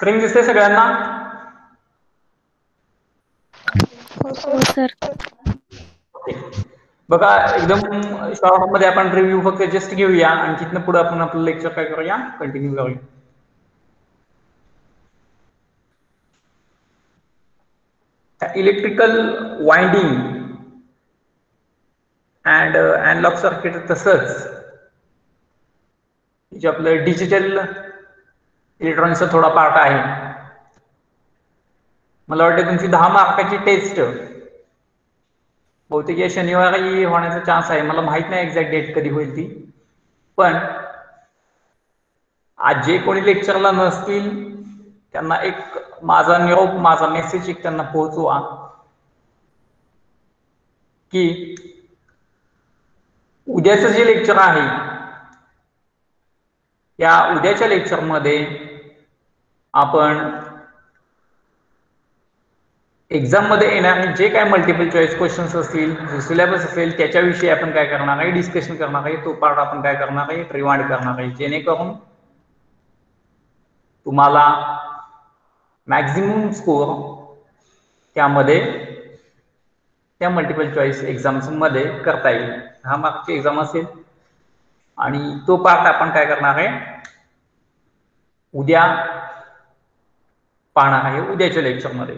Screen दिसते सगळ्यांना? हो सर. ओके. बघा एकदम शॉर्ट मध्ये आपण रिव्ह्यू फक्त जस्ट घेऊया आणि तिथनं पुढे आपण आपलं लेक्चर काय करूया, कंटिन्यू करूया. इलेक्ट्रिकल वाइंडिंग अँड अॅनलॉग सर्किट तसंच जे आपलं डिजिटल इलेक्ट्रॉनिक्सचा थोडा पार्ट आहे. मला वाटतं तुमची 10 मार्काची टेस्ट बहुतेक या शनिवारी होण्याचा चान्स आहे. मला माहित नाही एक्झॅक्ट डेट कधी होईल ती, पण आज जे कोणी लेक्चरला नसतील त्यांना एक माझा निरोप, माझा मेसेज एक त्यांना पोहोचवा की उद्याचं जे लेक्चर आहे या उद्याच्या लेक्चरमध्ये आपण एक्झाम मध्ये येणारे जे काय मल्टिपल चॉईस क्वेश्चन्स असतील, जो सिलेबस असेल त्याच्याविषयी आपण काय करणार आहे, डिस्कशन करणार आहे. तो पार्ट आपण काय करणार आहे, रिवाइंड करणार आहे, जेणेकरून तुम्हाला मॅक्झिमम स्कोअर त्यामध्ये त्या मल्टिपल चॉईस एक्झाम्स मध्ये करता येईल. 10 मार्कची एक्झाम असेल आणि तो पार्ट आपण काय करणार आहे, उद्या पाहणार आहे उद्याच्या लेक्चरमध्ये.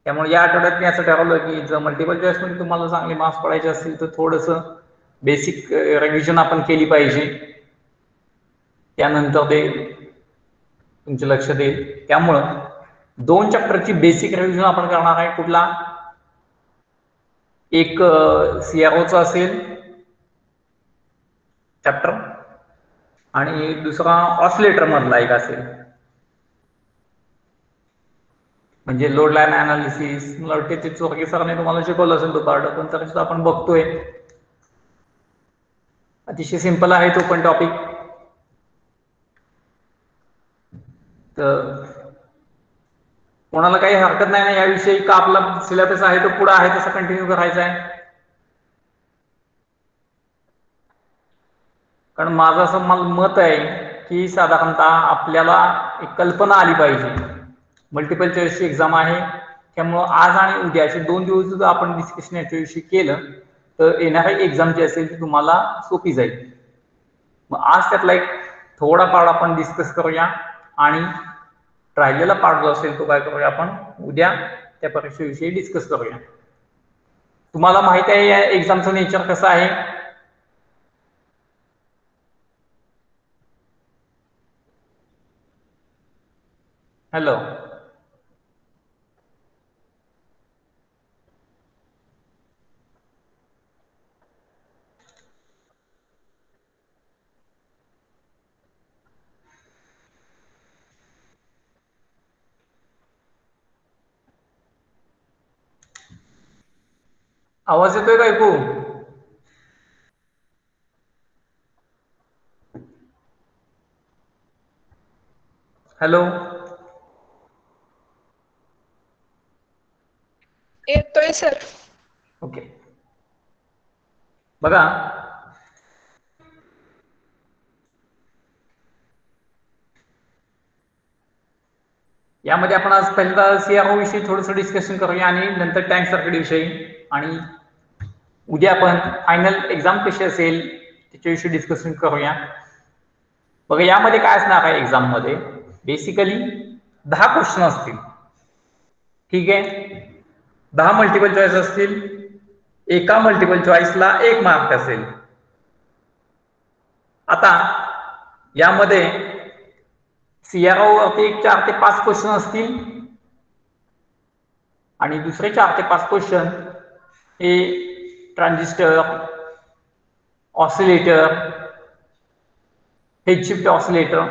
त्यामुळे या आठवड्यात मी असं ठरवलं की जर मल्टिपल चॉईस मध्ये तुम्हाला चांगले मार्क्स पडायचे असतील तर थोडंसं बेसिक रिव्हिजन आपण केली पाहिजे, त्यानंतर ते तुमचं लक्ष देईल. त्यामुळं 2 चॅप्टरची बेसिक रिव्हिजन आपण करणार आहे. कुठला? एक सीआरओचा असेल चॅप्टर आणि दुसरा ऑसिलेटर मधला एक असेल, म्हणजे लोड लाईन अनालिसिस. मला वाटते ते चोरगे सरांनी तुम्हाला शिकवलं असेल तो पार्ट, पण तरी सुद्धा आपण बघतोय. अतिशय सिंपल आहे तो पण टॉपिक. तर कोणाला काही हरकत नाही ना याविषयी, का आपला सिलेबस आहे तो पुढे आहे तसं कंटिन्यू करायचा आहे? कारण माझं असं मत आहे की साधारणतः आपल्याला एक कल्पना आली पाहिजे. मल्टिपल चॉईसची एक्झाम आहे, त्यामुळं आज आणि उद्या असे 2 दिवस जर आपण डिस्कशन याच्याविषयी केलं तर येणारी एक्झाम जी असेल ती तुम्हाला सोपी जाईल. मग आज त्यातला एक थोडा पार्ट आपण डिस्कस करूया आणि राहिलेला पार्ट जो असेल तो काय करूया आपण उद्या त्या परीक्षेविषयी डिस्कस करूया. तुम्हाला माहिती आहे या एक्झामचं नेचर कसं आहे? हॅलो, आवाज येतोय का ऐकू? हॅलो, येतोय सर. ओके. बघा यामध्ये आपण आज पहिल्यांदा सीआरओ विषयी थोडंसं डिस्कशन करूया आणि नंतर टँक सर्किट विषयी, आणि उद्या आपण फायनल एक्झाम कशी असेल त्याच्याविषयी डिस्कशन करूया. बघा यामध्ये काय असणार आहे, एक्झाम मध्ये बेसिकली 10 क्वेश्चन असतील. ठीक आहे, 10 मल्टिपल चॉईस असतील. एका मल्टिपल चॉईसला 1 मार्क असेल. आता यामध्ये सीआरओ वरती 4 ते 5 क्वेश्चन असतील आणि दुसरे 4 ते 5 क्वेश्चन हे transistor, oscillator, phase shift oscillator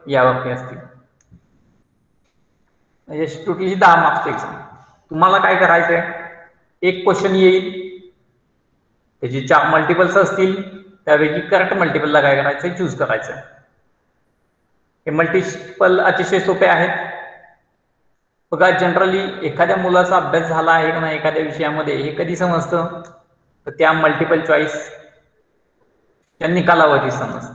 यावरती असतील. म्हणजे टोटली 10 मार्क्सची एक्झाम. तुम्हाला काय करायचंय, एक क्वेश्चन येईल त्याची 4 मल्टिपल्स असतील, त्यापैकी करेक्ट मल्टिपलला काय करायचंय, चूज करायचंय. हे मल्टिपल अतिशय सोपे आहेत. बघा जनरली एखाद्या मुलाचा अभ्यास झाला आहे का नाही एखाद्या विषयामध्ये हे कधी समजतं, तर त्या मल्टिपल चॉईस त्या निकालावरती समजतं.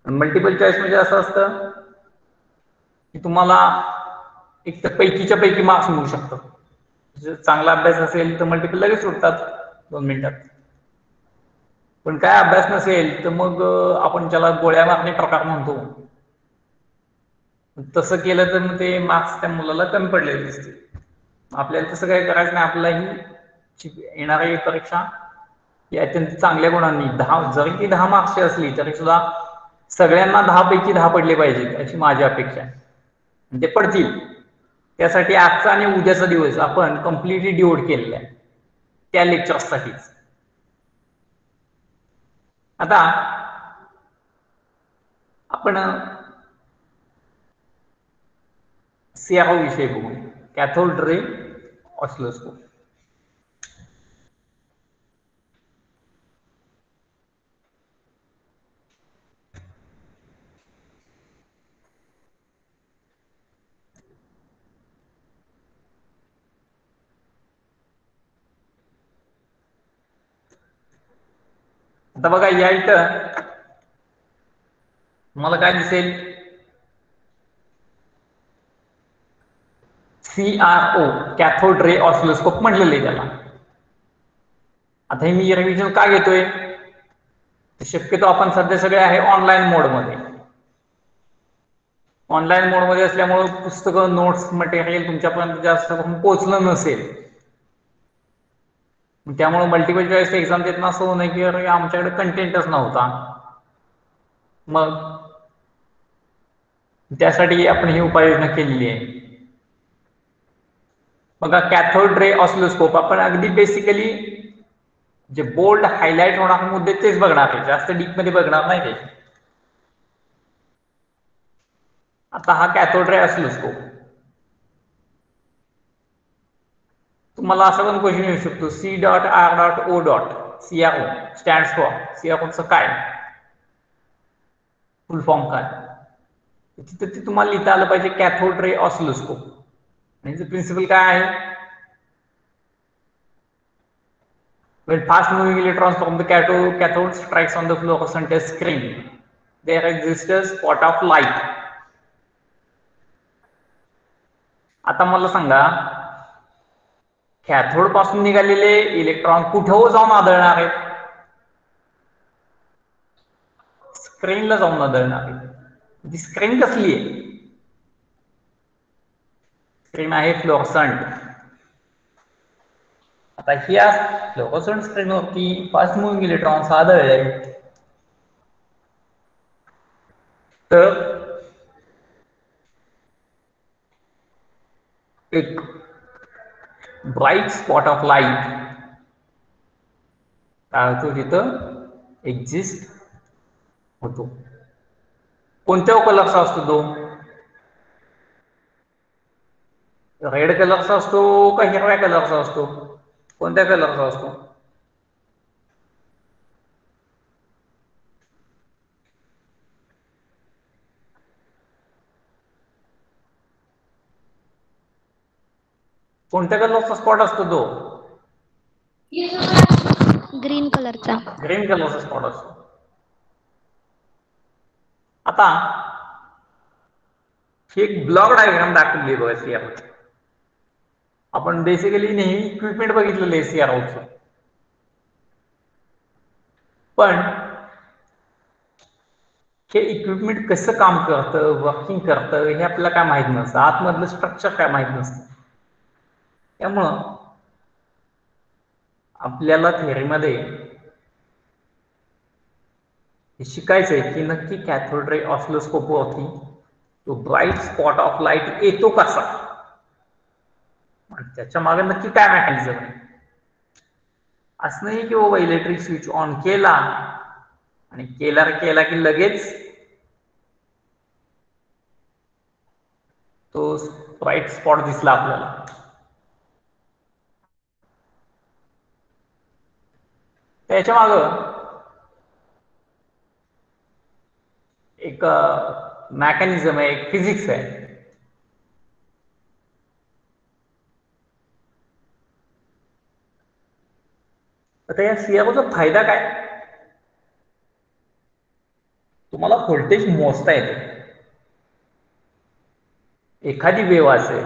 मल्टिपल चॉईस म्हणजे असं असतं की तुम्हाला एक तर पैकीच्या पैकी मार्क्स मिळू शकतात. जर चांगला अभ्यास असेल तर मल्टिपल लगेच सुटतात 2 मिनिटात. पण काय अभ्यास नसेल तर मग आपण ज्याला गोळ्या मारणे प्रकार म्हणतो, तसं केलं तर मग ते मार्क्स त्या मुलाला कमी पडलेले दिसतील. आपल्याला तसं काही करायचं नाही. आपल्यालाही येणारी परीक्षा ही अत्यंत चांगल्या गुणांनी 10 जरी ती 10 मार्क्सची असली तरी सुद्धा सगळ्यांना 10 पैकी 10 पडले पाहिजेत अशी माझी अपेक्षा आहे. म्हणजे पडतील. त्यासाठी आजचा आणि उद्याचा दिवस आपण कम्प्लिटली डिवोट केलेला आहे त्या लेक्चर्ससाठीच. आता आपण CRO विषयी बघू. Cathode ray oscilloscope. आता बघा या इथं मला काय दिसेल, CRO कॅथोड रे ऑसिलोस्कोप म्हणलेलं आहे त्याला. आता हे मी रिव्हिजन का घेतोय, शक्यतो आपण सध्या सगळे आहे ऑनलाईन मोडमध्ये. ऑनलाईन मोडमध्ये असल्यामुळे पुस्तकं, नोट्स, मटेरियल तुमच्यापर्यंत जास्त करून पोहोचलं नसेल. त्यामुळे मल्टिपल चॉईस एक्झाम देताना असं होऊ नये की अरे आमच्याकडे कंटेंटच नव्हता. मग त्यासाठी आपण ही उपाययोजना केलेली आहे. बघा कॅथोड रे ऑसिलोस्कोप आपण अगदी बेसिकली जे बोल्ड हायलाइट होणारे मुद्दे तेच बघणार आहे, जास्त डीप मध्ये बघणार नाही ते. आता हा कॅथोड रे ऑसिलोस्कोप, तुम्हाला असं पण क्वेश्चन येऊ शकतो, C.R.O. CRO स्टँड्स फॉर, CROचं काय फुल फॉर्म काय, तिथं ते तुम्हाला लिहिता आलं पाहिजे कॅथोड रे ऑसिलोस्कोप. म्हणजे प्रिन्सिपल काय आहे, when fast moving electrons from the cathode strikes on the fluorescent screen, there exists a spot of light. आता मला सांगा कॅथोड पासून निघालेले इलेक्ट्रॉन कुठं जाऊन आदळणार आहेत, स्क्रीनला जाऊन आदळणार आहे. ती स्क्रीन कसली आहे, स्क्रीन आहे फ्लोरसंट. आता ह्या फ्लोरोसंट स्क्रीनवरती फास्ट मुव्हिंग इलेक्ट्रॉन्स आदळले तर एक ब्राईट स्पॉट ऑफ लाईट काय होतो तिथं एक्झिस्ट होतो. कोणत्या कलरचा असतो तो, रेड कलरचा असतो का हिरव्या कलरचा असतो, कोणत्या कलरचा असतो, कोणत्या कलरचा स्पॉट असतो तो, ग्रीन कलरचा. ग्रीन कलरचा स्पॉट असतो. आता ही एक ब्लॉक डायग्राम दाखवली बघा CRO. आपण बेसिकली नेहमी इक्विपमेंट बघितलेलं आहे CROचं, पण हे इक्विपमेंट कसं काम करतं, वर्किंग करतं हे आपल्याला काय माहित नसतं, आतमधलं स्ट्रक्चर काय माहित नसतं. त्यामुळं आपल्याला थेअरीमध्ये हे शिकायचंय की नक्की कॅथोड रे ऑसिलोस्कोपवरती तो ब्राईट स्पॉट ऑफ लाईट येतो कसा, त्याच्या मागे नक्की काय मेकॅनिझम आहे. असं नाही की बाबा इलेक्ट्रिक स्विच ऑन केला आणि केला की लगेच तो ब्राईट स्पॉट दिसला आपल्याला. त्याच्या माग एक मेकॅनिझम आहे, एक फिजिक्स आहे. आता या CROचा फायदा काय, तुम्हाला व्होल्टेज मोजता येते. एखादी वेव्ह असेल,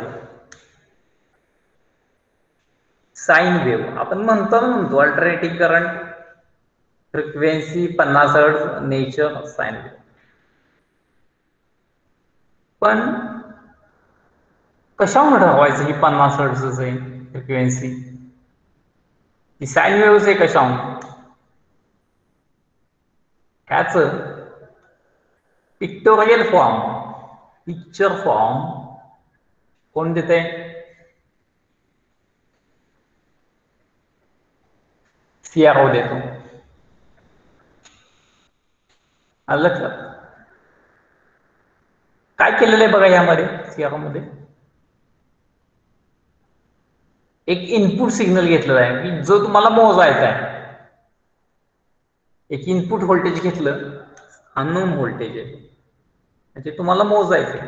साईन वेव्ह आपण म्हणतो alternating current, frequency 50 hertz, nature sine wave. पण कशावर ठरवायचं ही 50 हर्ट्झ आहे फ्रिक्वेन्सी? ही साईन वेव्ह आहे कशावर? ह्याच पिक्टोरियल फॉर्म, पिक्चर फॉर्म कोण देते? सीआरओ देतो. आलं लक्षात? काय केलेलं आहे बघा यामध्ये सीआरओ मध्ये? एक इनपुट सिग्नल घेतलेला आहे की जो तुम्हाला मोजायचा आहे. एक इनपुट व्होल्टेज घेतलं, अननोन व्होल्टेज आहे, म्हणजे तुम्हाला मोजायचं आहे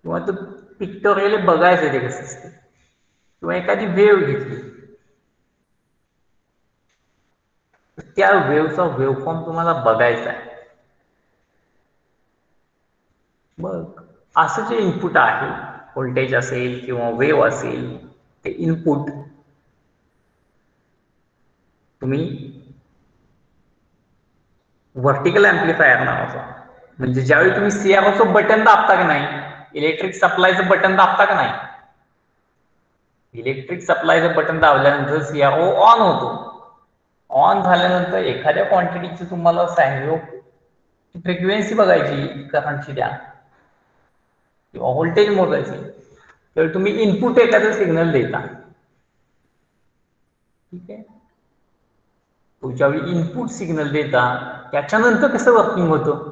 किंवा तो पिक्टोरियल बघायचं ते कसं असते, किंवा एखादी वेव्ह घेतली, त्या वेव्हचा वेव्हफॉर्म तुम्हाला बघायचा आहे. मग असं जे इनपुट आहे, व्होल्टेज असेल किंवा वेव्ह असेल, ते इनपुट तुम्ही व्हर्टिकल एम्प्लिफायर नावाचा, म्हणजे ज्यावेळी तुम्ही सीआरओचं बटन दाबता का नाही, इलेक्ट्रिक सप्लायचं बटन दाबता का नाही, इलेक्ट्रिक सप्लायचं बटन दाबल्यानंतर सीआरओ ऑन होतो. ऑन झाल्यानंतर एखाद्या क्वांटिटीची तुम्हाला साईन वेव्ह फ्रिक्वेन्सी बघायची करंटची द्या किंवा व्होल्टेज मोजायची, तर तुम्ही इनपुट एखादं सिग्नल देता. ठीक आहे, ज्यावेळी इनपुट सिग्नल देता त्याच्यानंतर कसं वर्किंग होतं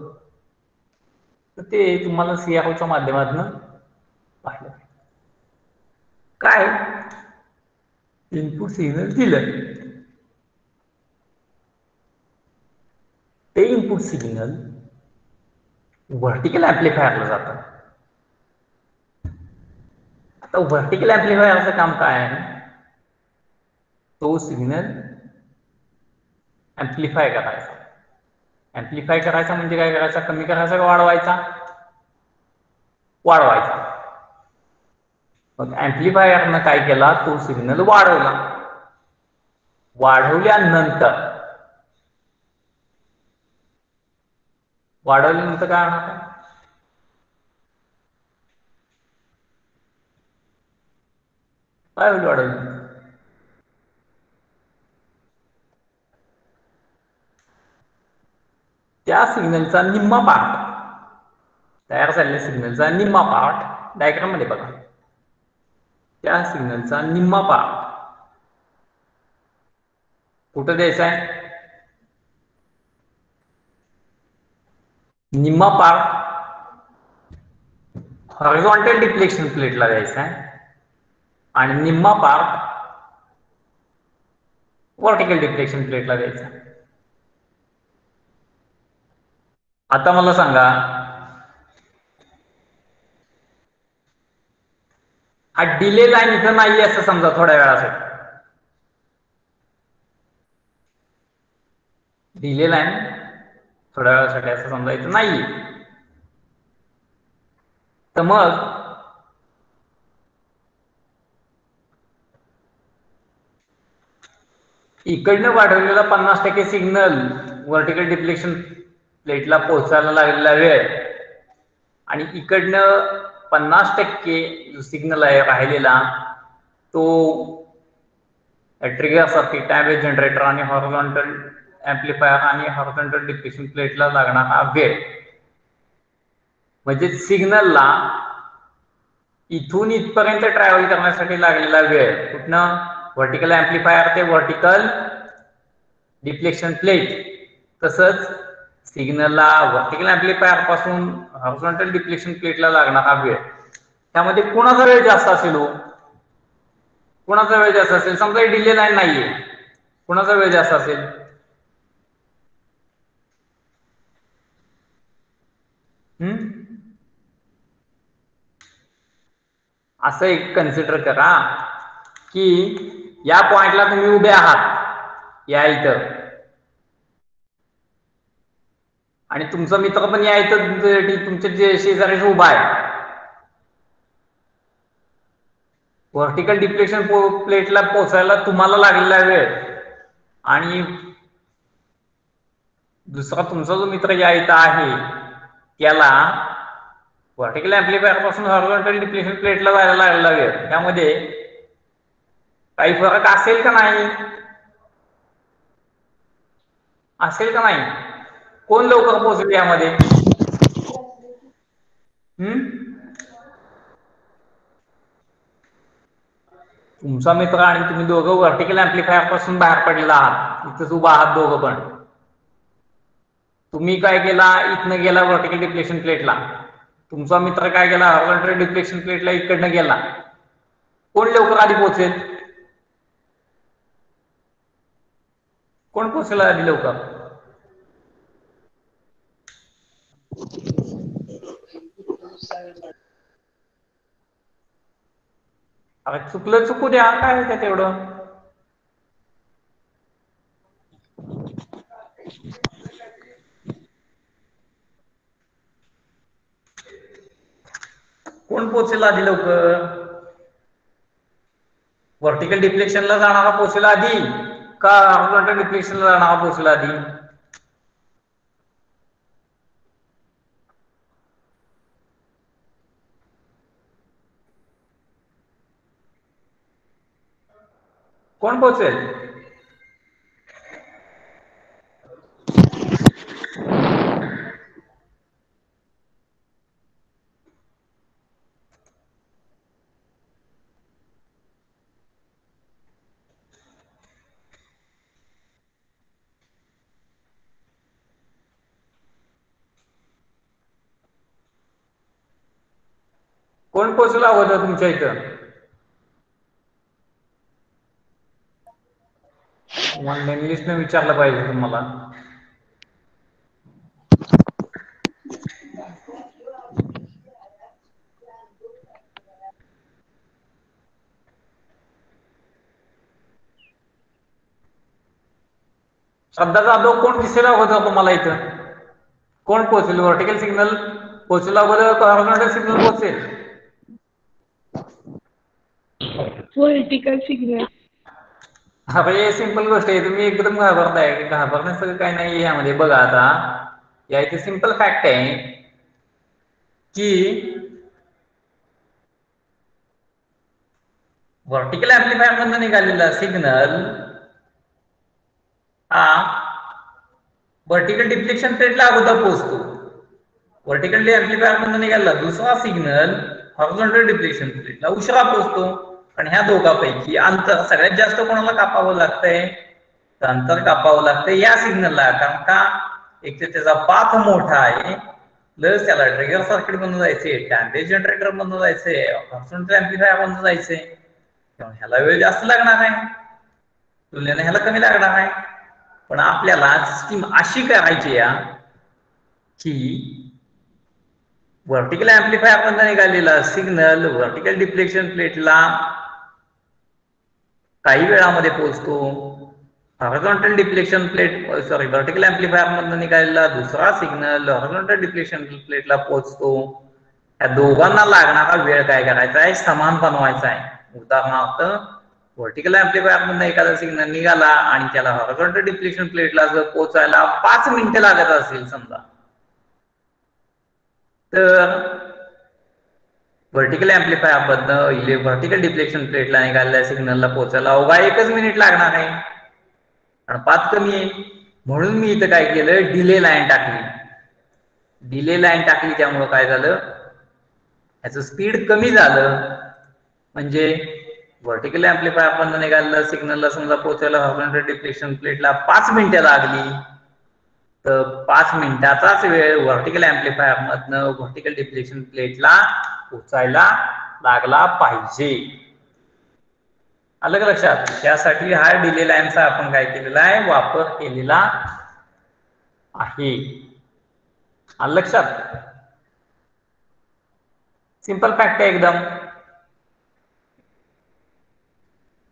तर ते तुम्हाला सीआरओच्या माध्यमातून पाहिलं. काय इनपुट सिग्नल दिलं, ते इनपुट सिग्नल व्हर्टिकल एम्प्लिफायरला जातं. आता व्हर्टिकल एम्प्लिफायरचं काम काय आहे? तो सिग्नल एम्प्लिफाय करायचा. एम्प्लिफाय करायचा म्हणजे काय करायचा? कमी करायचा का वाढवायचा? वाढवायचा. मग एम्प्लिफायरनं काय केला? तो सिग्नल वाढवला. वाढवल्यानंतर काय होणार? काय होईल वाढवलं? त्या सिग्नलचा निम्मा पार्ट, तयार झालेल्या सिग्नलचा निम्मा पार्ट डायग्राम मध्ये बघा. त्या सिग्नलचा निम्मा पार्ट कुठं द्यायचा आहे? निम्मा पार्ट हॉरिझॉन्टल डिफ्लेक्शन प्लेटला द्यायचा आहे आणि निम्मा पार्ट व्हर्टिकल डिफ्लेक्शन प्लेटला द्यायचा. आता मला सांगा, हा डिले लाईन इथं नाही असं समजा थोड्या वेळासाठी, डिले लाईन थोड्या वेळासाठी असं समजायचं नाही. तर मग इकडनं वाढवलेला 50% सिग्नल व्हर्टिकल डिफ्लेक्शन प्लेटला पोहोचायला लागलेला वेळ आणि इकडनं 50% जो सिग्नल आहे राहिलेला तो ट्रिगर सर्किट, टॅबेज जनरेटर आणि हॉरिझॉन्टल एम्प्लिफायर आणि हॉरिझॉन्टल डिफ्लेक्शन प्लेटला लागणारा वेळ, म्हणजे सिग्नलला इथून इथपर्यंत ट्रॅव्हल करण्यासाठी लागलेला वेळ, कुठनं? व्हर्टिकल एम्प्लिफायर ते व्हर्टिकल डिफ्लेक्शन प्लेट, तसंच सिग्नलला व्हर्टिकल एम्प्लिफायर पासून हॉरिझॉन्टल डिफ्लेक्शन प्लेटला लागणारा वेळ, त्यामध्ये कोणाचा वेळ जास्त असेल? कोणाचा वेळ जास्त असेल? समजा डिले लाईन नाहीये, कोणाचा वेळ जास्त असेल? असं एक कन्सिडर करा की या पॉइंटला तुम्ही उभे आहात, या इथं, आणि तुमचा मित्र पण या इथं तुमच्या जे शेजारीच उभा आहे, व्हर्टिकल डिफ्लेक्शन प्लेटला पोहोचायला तुम्हाला लागलेला वेळ आणि दुसरा तुमचा जो मित्र या इथं आहे त्याला व्हर्टिकल ऍम्प्लिफायर पासून हॉरिझॉन्टल डिफ्लेक्शन प्लेटला जायला लागलेला वेळ, त्यामध्ये काही फरक असेल का नाही? असेल का नाही? कोण लवकर पोहोचेल यामध्ये? तुमचा मित्र आणि तुम्ही दोघं व्हर्टिकल ऍम्प्लिफायर पासून बाहेर पडलेला आहात, इथंच उभा आहात दोघं पण. तुम्ही काय केला, इथनं गेला व्हर्टिकल डिफ्लेक्शन प्लेटला, तुमचा मित्र काय केला, हॉरिझॉन्टल डिफ्लेक्शन प्लेटला इकडनं गेला. कोण लवकर आधी पोहोचेल? कोण पोहोचेल आधी लवकर? अरे चुकलं चुकू द्या, काय आहे त्यात एवढं? कोण पोहोचेल आधी लवकर? व्हर्टिकल डिफ्लेक्शनला जाणारा पोहोचेल आधी का हॉरिझॉन्टल डिफ्लेक्शनला जाणारा पोहोचेल आधी? कोण पोहोचेल? कोण पोहोचला अगोदर तुमच्या इथं? ऑनलाईन लिस्टने विचारलं पाहिजे तुम्हाला. श्रद्धा जाधव कोण दिसेल अगोदर तुम्हाला इथं? कोण पोहोचेल? व्हर्टिकल सिग्नल पोहोचेल अगोदर का हॉरिझॉन्टल सिग्नल पोहोचेल? Vertical signal. अरे सिंपल गोष्ट आहे, तुम्ही एकदम घाबरताय. घाबरण्यासारखं काही नाही यामध्ये. बघा आता या इथे सिंपल फॅक्ट आहे की व्हर्टिकल ऍम्प्लिफायर मधून निघालेला सिग्नल हा व्हर्टिकल डिफ्लेक्शन प्लेटला अगोदर पोहोचतो. व्हर्टिकल ऍम्प्लिफायर मधून निघाला दुसरा सिग्नल हॉरिझॉन्टल डिफ्लेक्शन प्लेटला उशिरा पोहोचतो. पण ह्या दोघांपैकी अंतर सगळ्यात जास्त कोणाला कापावं लागतंय? तर अंतर कापावं लागतंय या सिग्नलला. कारण का? एक तर त्याचा पाथ मोठा आहे, प्लस त्याला ट्रिगर सर्किट मधून जायचंय, डॅम्पेज जनरेटर मधून जायचंय, हॉरिझॉन्टल ऍम्प्लिफायर मधून जायचंय. त्यामुळे ह्याला वेळ जास्त लागणार आहे, तुलनेने ह्याला कमी लागणार आहे. पण आपल्याला सिस्टीम अशी करायची या की व्हर्टिकल ऍम्प्लिफायर मधून निघालेला सिग्नल व्हर्टिकल डिफ्लेक्शन प्लेटला काही वेळामध्ये पोहोचतो. हॉरिझॉन्टल डिफ्लेक्शन व्हर्टिकल ऍम्प्लिफायर मधून निघालेला दुसरा सिग्नल हॉरिझॉन्टल डिफ्लेक्शन प्लेटला पोहोचतो. या दोघांना लागणारा वेळ काय करायचा आहे? समान बनवायचा आहे. उदाहरणार्थ व्हर्टिकल ऍम्प्लिफायर मधून एखादा सिग्नल निघाला आणि त्याला हॉरिझॉन्टल डिफ्लेक्शन प्लेटला जर पोहोचायला 5 मिनिटं लागत असेल समजा, तर व्हर्टिकल ऍम्प्लिफायर मधनं व्हर्टिकल डिफ्लेक्शन प्लेटला निघालेल्या सिग्नलला पोहोचायला अवघा 1 मिनिट लागणार आहे. आणि पाथ कमी आहे म्हणून मी इथं काय केलं? डिले लाईन टाकली. डिले लाईन टाकली त्यामुळं काय झालं? ह्याचं स्पीड कमी झालं. म्हणजे व्हर्टिकल ऍम्प्लिफायर मधनं निघालेल्या सिग्नलला समजा पोहोचायला हॉरिझॉन्टल डिफ्लेक्शन प्लेटला 5 मिनिटं लागली, तर 5 मिनिटाचाच वेळ व्हर्टिकल ऍम्प्लिफायर मधनं व्हर्टिकल डिफ्लेक्शन प्लेटला पोहोचायला लागला पाहिजे. आलं का लक्षात? त्यासाठी हा डिले लाईनचा आपण काय केलेला आहे? वापर केलेला आहे. आलं लक्षात? सिंपल फॅक्ट आहे एकदम.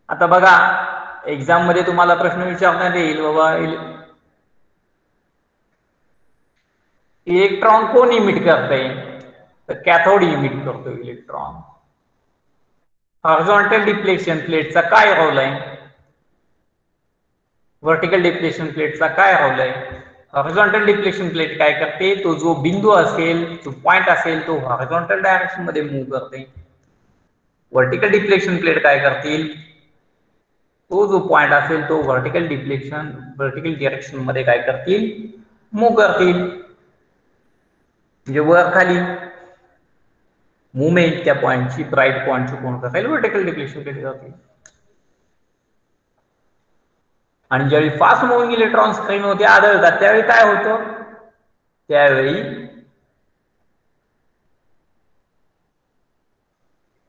आता बघा एक्झाम मध्ये तुम्हाला प्रश्न विचारण्यात येईल बाबा इलेक्ट्रॉन कोण इमिट करते, तर कॅथोड इमिट करतो इलेक्ट्रॉन. हॉरिझॉन्टल डिफ्लेक्शन प्लेटचा काय रोल आहे, व्हर्टिकल डिफ्लेक्शन प्लेटचा काय रोल आहे. हॉरिझॉन्टल डिफ्लेक्शन प्लेट काय करते, तो जो बिंदू असेल, जो पॉइंट असेल, तो हॉरिझॉन्टल डायरेक्शन मध्ये मूव्ह करते. व्हर्टिकल डिफ्लेक्शन प्लेट काय करतील, तो जो पॉइंट असेल तो व्हर्टिकल डायरेक्शन मध्ये काय करतील, मूव्ह करतील. म्हणजे वर खाली मुवमेंट त्या पॉइंटची, ब्राईट पॉइंटची कोण करेल, व्हर्टिकल डिफ्लेक्शन प्लेट करतील. आणि ज्यावेळी फास्ट मुव्हिंग इलेक्ट्रॉन स्क्रीन मध्ये आढळतात त्यावेळी काय होतं, त्यावेळी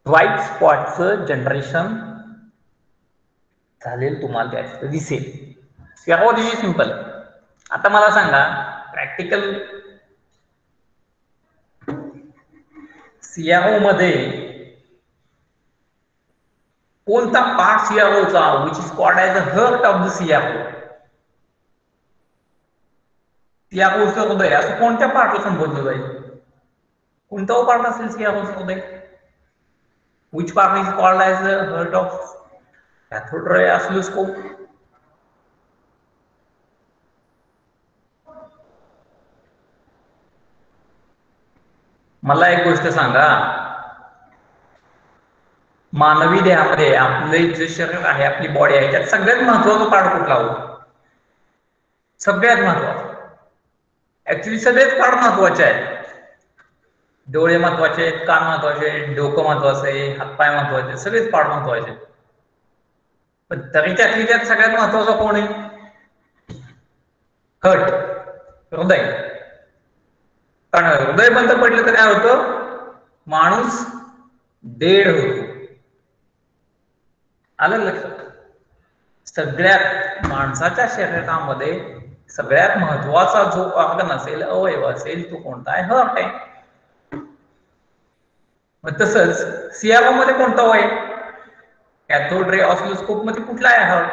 व्हाईट स्पॉटचं जनरेशन झालेलं तुम्हाला त्यात दिसेल. सर्वात सिंपल. आता मला सांगा, प्रॅक्टिकल सीआरओ मध्ये कोणता पार्ट सीआरओचा which is called as the heart of the CRO, सीआरओचं हृदय असं कोणत्या पार्टला संबोधलं जाईल, कोणता पार्ट असेल सीआरओचं हृदय, which part is called as the heart of cathode ray oscilloscope. मला एक गोष्ट सांगा, मानवी देहामध्ये आपले जे शरीर आहे, आपली बॉडी आहे, त्यात सगळ्यात महत्वाचा पार्ट कुठला होता, सगळ्यात महत्वाचा. ऍक्च्युली सगळेच पार्ट महत्वाचे आहेत. डोळे महत्वाचे आहेत, कान महत्वाचे आहेत, डोकं महत्वाचं आहे, हातपाय महत्वाचे आहेत, सगळेच पार्ट महत्वाचे आहेत. पण तरी त्यात सगळ्यात महत्वाचा कोण आहे, हर्ट, हृदय. कारण हृदय बंद पडलं तर काय होतं, माणूस डेड होतो. आलं लक्षात. सगळ्यात माणसाच्या शरीरामध्ये सगळ्यात महत्वाचा जो ऑर्गन असेल, अवयव असेल, तो कोणता आहे, हर्ट आहे. मग तसंच सीआरओ मध्ये कोणता आहे, कॅथोड रे ऑसिलोस्कोप मध्ये कुठला आहे हर्ट,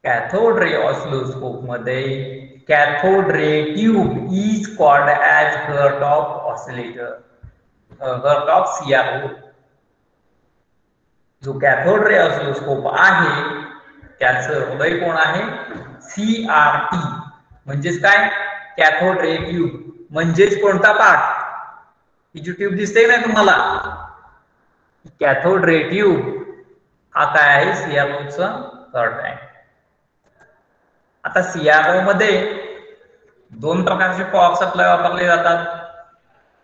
कॅथोड रे ऑसिलोस्कोप मध्ये cathode ray tube is called as hurt of oscillator, hurt of CRO. जो कॅथोड रे ऑसिलोस्कोप आहे त्याचं हृदय कोण आहे, CRT. म्हणजेच काय, कॅथोड रे ट्यूब. म्हणजेच कोणता पार्ट, ही जी ट्यूब दिसते ना तुम्हाला, कॅथोड रे ट्यूब हा काय आहे, सीआरओचा हर्ट आहे. आता सीआरओ मध्ये दोन प्रकारचे पॉवर सप्लाय वापरले जातात,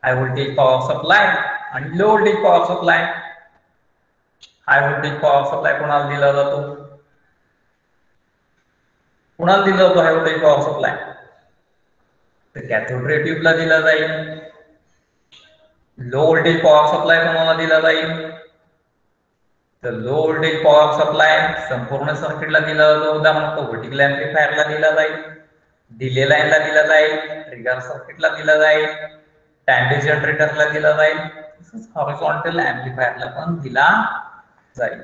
हाय व्होल्टेज पॉवर सप्लाय आणि low voltage power supply. High voltage power supply कोणाला दिला जातो, कोणाला दिला जातो हाय व्होल्टेज पॉवर सप्लाय, तर कॅथोड रे ट्यूबला दिला जाईल. लो व्होल्टेज पॉवर सप्लाय कोणाला दिला जाईल, तर लो व्होल्टेज पॉवर सप्लाय संपूर्ण सर्किटला दिला जातो. उदाहरणार्थ व्हर्टिकल एम्प्लिफायरला दिला जाईल, डिले लाईनला दिला जाईल, ट्रिगर सर्किटला दिला जाईल, टाइम बेस जनरेटरला दिला जाईल, तसंच हॉरिझॉन्टल एम्प्लिफायरला पण दिला जाईल.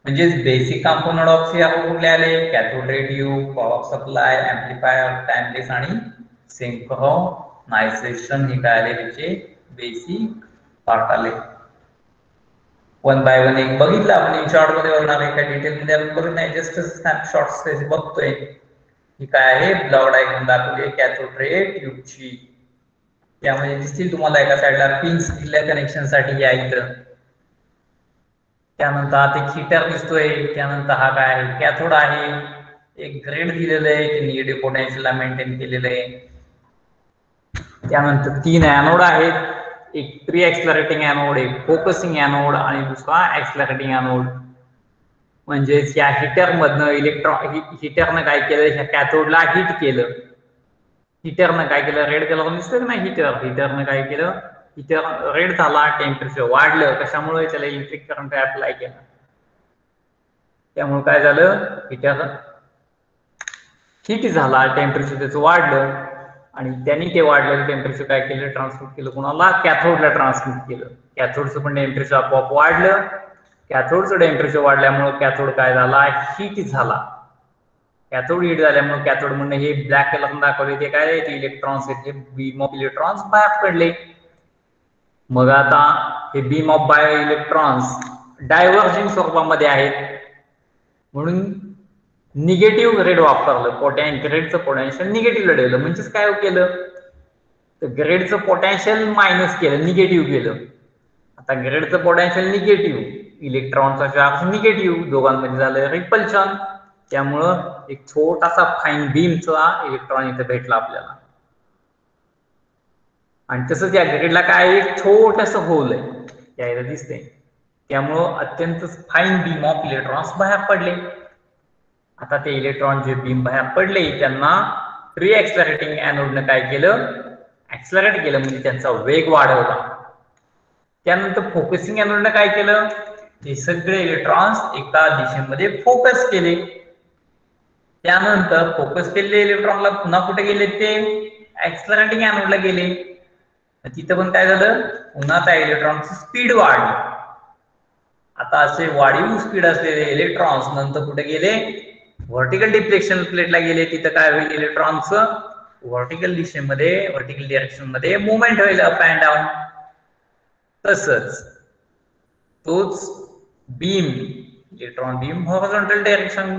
म्हणजे बेसिक कंपोनंट ऑफ सीआरओ कुठले आले, cathode ray tube, power supply, amplifier, time base आणि सिंक्रोनायझेशन. हे काय आले त्याचे बेसिक पार्ट आले. वन बाय वन एक बघितलं आपण, इन शॉर्ट मध्ये बघणार आहे, काय डिटेल मध्ये आपण बघत नाही, जस्ट स्नॅपशॉट्स बघतोय. ही काय आहे, ब्लॉक डायग्राम दाखवली कॅथोड रे ट्यूबची. त्यामध्ये दिसतील तुम्हाला एका साईडला पिन्स दिल्या कनेक्शन साठी या इथं. त्यानंतर हा एक हीटर दिसतोय, त्यानंतर हा काय आहे, कॅथोड आहे, एक ग्रेड दिलेलं आहे, ते निगेटिव्ह पोटेन्शियलला मेंटेन केलेलं आहे. त्यानंतर 3 ॲनोड आहेत, एक प्री एक्सलरेटिंग ॲनोड, एक फोकसिंग ॲनोड आणि दुसरा एक्सलरेटिंग ॲनोड. म्हणजेच या हीटर मधनं हीटरनं काय केलं, ह्या कॅथोडला हिट केलं. हीटरनं काय केलं, रेड कलर दिसतं ना हीटरनं काय केलं, हीटर रेड झाला, टेम्परेचर वाढलं. कशामुळे, त्याला इलेक्ट्रिक करंट अप्लाय केला, त्यामुळे काय झालं, हीटर हीट झाला, टेम्परेचर त्याचं वाढलं आणि त्यांनी ते वाढलेलं टेम्परेचर काय केलं, ट्रान्समिट केलं कोणाला, कॅथोडला ट्रान्समिट केलं. कॅथोडचं पण टेम्परेचर आपोआप वाढलं. कॅथोडचं टेम्परेचर वाढल्यामुळे कॅथोड काय झाला, हीट झाला. कॅथोड हिट झाल्यामुळे कॅथोड म्हणणं हे ब्लॅक कलर दाखवले ते काय ते इलेक्ट्रॉन्स आहेत, हे बीम ऑफ इलेक्ट्रॉन्स बाहेर पडले. मग आता हे beam of bio electrons diverging स्वरूपामध्ये आहेत म्हणून निगेटिव्ह ग्रेड वापरलं, ग्रेडचं पोटेन्शियल निगेटिव्हला ठेवलं. म्हणजेच काय केलं तर ग्रेडचं पोटेन्शियल मायनस केलं, निगेटिव्ह केलं. आता ग्रेडचं पोटेन्शियल निगेटिव्ह, इलेक्ट्रॉनचा चार्ज निगेटिव्ह, दोघांमध्ये झालं रिपल्शन. त्यामुळं एक छोटासा फाईन बीमचा इलेक्ट्रॉन इथे भेटला आपल्याला. आणि तसंच या ग्रेडला काय एक छोटस होल आहे यायला दिसते, त्यामुळं अत्यंत फाईन बीम ऑफ इलेक्ट्रॉन्स बाहेर पडले. आता ते इलेक्ट्रॉन जे बीम बाहेर पडले त्यांना प्री एक्सलरेटिंग एनोडनं काय केलं, एक्सलरेट केलं, म्हणजे त्यांचा वेग वाढवला. त्यानंतर फोकसिंग एनोडनं काय केलं, ते सगळे इलेक्ट्रॉन्स एका दिशेमध्ये फोकस केले. त्यानंतर फोकस केलेले इलेक्ट्रॉनला पुन्हा कुठे गेले, ते एक्सलरेटिंग एनोडला गेले. तिथं पण काय झालं, पुन्हा त्या इलेक्ट्रॉनची स्पीड वाढली. आता असे वाढीव स्पीड असलेले इलेक्ट्रॉन्स नंतर कुठे गेले, व्हर्टिकल डिफ्लेक्शन प्लेटला गेले. तिथं काय होईल, इलेक्ट्रॉनचं व्हर्टिकल दिशेमध्ये, व्हर्टिकल डिरेक्शन मध्ये मुवमेंट होईल, अप अँड डाऊन. तसंच तोच beam, electron beam horizontal direction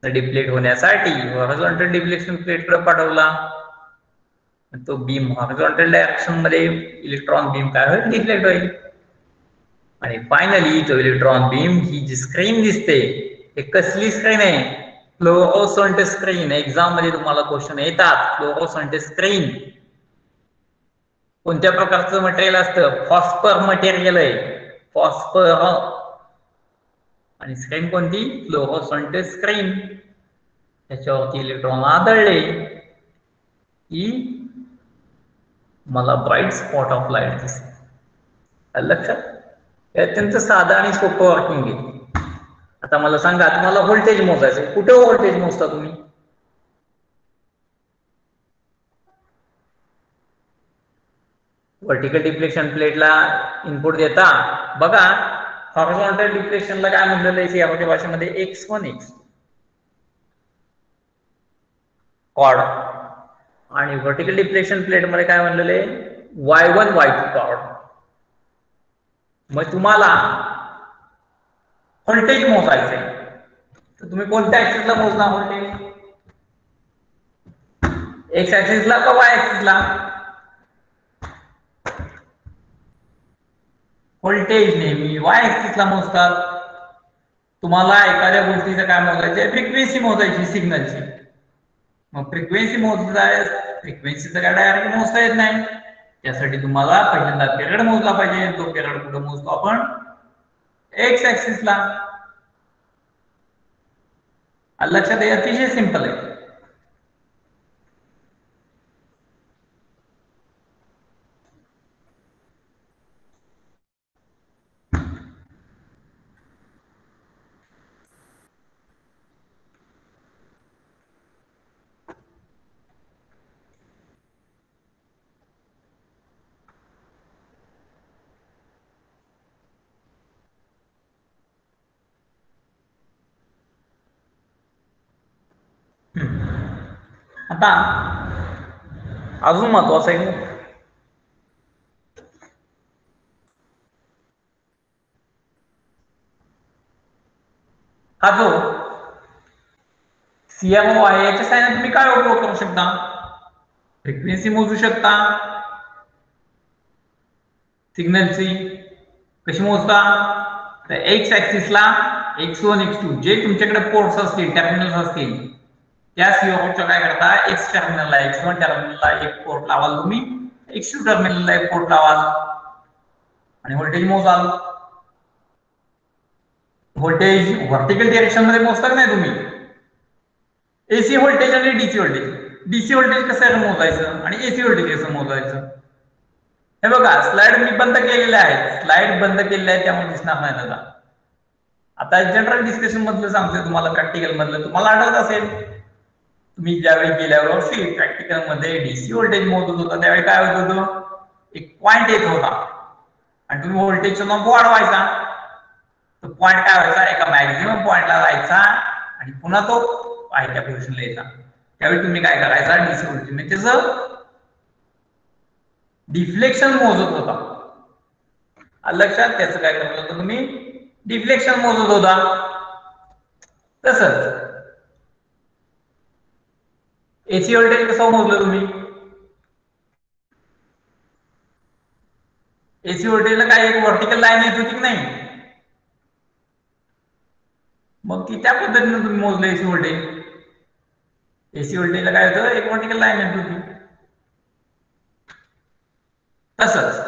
deflect होण्यासाठी हॉरिझॉन्टल डिफ्लेक्शन प्लेटकडे पाठवला. तो बीम हॉरिझॉन्टल डायरेक्शन मध्ये इलेक्ट्रॉन बीम काय होईल, डिफ्लेक्ट होईल. आणि फायनली तो इलेक्ट्रॉन बीम ही जी स्क्रीन दिसते, हे कसली स्क्रीन आहे, फ्लोरोसेंट स्क्रीन. एक्झाम मध्ये तुम्हाला क्वेश्चन येतात, फ्लोरोसेंट स्क्रीन कोणत्या प्रकारचं मटेरियल असतं, फॉस्फर मटेरियल आहे, फॉस्फर. आणि स्क्रीन कोणती, फ्लोरोसेंट स्क्रीन. त्याच्यावरती इलेक्ट्रॉन आदळले की मला ब्राईट स्पॉट ऑफ लाईट दिसते. लक्षात, हे अत्यंत साधं आणि सोपं वर्किंग आहे. आता मला सांगा, तुम्हाला व्होल्टेज मोजायचं, कुठे व्होल्टेज मोजता तुम्ही, व्हर्टिकल डिफ्लेक्शन प्लेटला इनपुट देता. बघा हॉरिझॉन्टल डिफ्लेक्शनला काय म्हणलेलं आहे याच्या भाषेमध्ये, x1 x कॉर्ड, आणि व्हर्टिकल डिफ्लेक्शन प्लेट मध्ये काय म्हणलेलं आहे, y1 y2 कॉर्ड. मग तुम्हाला व्होल्टेज मोजायचंय तर तुम्ही कोणत्या ऍक्सिसला मोजणार व्होल्टेज, एक्स ऍक्सिसला का वाय ऍक्सिसला, व्होल्टेज नेहमी वाय ऍक्सिसला मोजतात. तुम्हाला एखाद्या गोष्टीचं काय मोजायचं, फ्रिक्वेन्सी मोजायची सिग्नलची. मग फ्रिक्वेन्सी मोजाय, फ्रिक्वेन्सीचं काय डायरेक्ट मोजता येत नाही, त्यासाठी तुम्हाला पहिल्यांदा पिरियड मोजला पाहिजे. तो पिरियड कुठे मोजतो आपण, एक्स ऍक्सिसला. लक्षात आहे, अतिशय सिंपल आहे. आता अजून महत्वाचं आहे, हा जो CMO आहे याच्या साहाय्याने तुम्ही काय उपयोग करू शकता, फ्रिक्वेन्सी मोजू शकता. सिग्नलची कशी मोजता, तर एक्स ऍक्सिसला x1 x2 जे तुमच्याकडे पोर्ट्स असतील, टर्मिनल्स असतील, त्या सीओच्या काय करता, एक्स टर्मिनलला x1 टर्मिनलला एक पोर्ट लावाल तुम्ही, x2 टर्मिनलला एक पोर्ट लावाल आणि व्होल्टेज मोजाल. व्होल्टेज व्हर्टिकल डायरेक्शन मध्ये मोजता नाही तुम्ही, एसी व्होल्टेज आणि डीसी व्होल्टेज. डीसी व्होल्टेज कसं मोजायचं आणि एसी व्होल्टेज कसं मोजायचं, हे बघा स्लाइड मी बंद केलेले आहेत, स्लाइड बंद केलेले आहेत त्यामुळे दिसणार नाही दादा. आता जनरल डिस्कशन मधलं सांगतोय तुम्हाला, प्रॅक्टिकल मधलं तुम्हाला आठवत असेल, तुम्ही ज्यावेळी गेल्या वर्षी प्रॅक्टिकल मध्ये डीसी व्होल्टेज मोजत होता त्यावेळी काय होत होतं, एक पॉइंट येत होता आणि तुम्ही व्होल्टेजचा नंबर वाढवायचा. तो पॉइंट काय व्हायचा, एका मॅक्झिमम पॉइंटला जायचा आणि पुन्हा तो आहे त्या पोझिशनला यायचा, त्यावेळी तुम्ही काय करायचा, डीसी व्होल्टेज म्हणजे त्याचं डिफ्लेक्शन मोजत होता. लक्षात, त्याचं काय करत होता तुम्ही, डिफ्लेक्शन मोजत होता. तसंच एसी व्होल्टेज कसं मोजलं तुम्ही, एसी व्होल्टेजला काय एक व्हर्टिकल लाईन येत होती की नाही, मग ती त्या पद्धतीने तुम्ही मोजलं एसी व्होल्टेज. एसी व्होल्टेजला काय होतं, एक व्हर्टिकल लाईन येत होती. तसंच